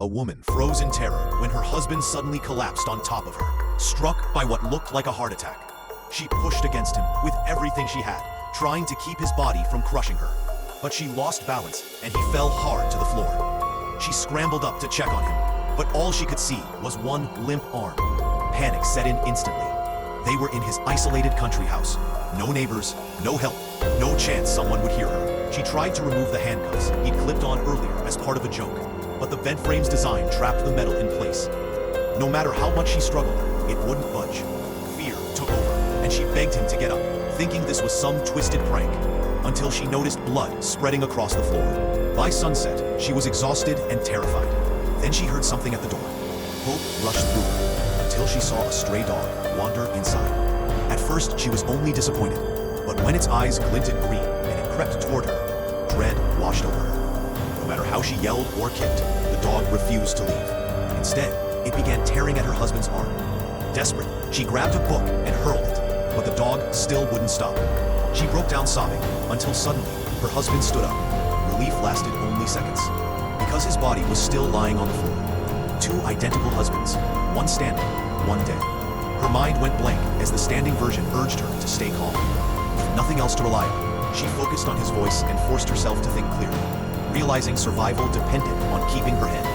A woman froze in terror when her husband suddenly collapsed on top of her, struck by what looked like a heart attack. She pushed against him with everything she had, trying to keep his body from crushing her. But she lost balance, and he fell hard to the floor. She scrambled up to check on him, but all she could see was one limp arm. Panic set in instantly. They were in his isolated country house. No neighbors, no help, no chance someone would hear her. She tried to remove the handcuffs he'd clipped on earlier as part of a joke, but the bed frame's design trapped the metal in place. No matter how much she struggled, it wouldn't budge. Fear took over, and she begged him to get up, thinking this was some twisted prank, until she noticed blood spreading across the floor. By sunset, she was exhausted and terrified. Then she heard something at the door. Hope rushed through her, until she saw a stray dog wander inside. At first, she was only disappointed, but when its eyes glinted green and it crept toward her, dread washed over her. No matter how she yelled or kicked, the dog refused to leave. Instead, it began tearing at her husband's arm. Desperate, she grabbed a book and hurled it, but the dog still wouldn't stop. She broke down sobbing, until suddenly, her husband stood up. Relief lasted only seconds, because his body was still lying on the floor. Two identical husbands, one standing, one dead. Her mind went blank as the standing version urged her to stay calm. With nothing else to rely on, she focused on his voice and forced herself to think clearly, realizing survival depended on keeping her head.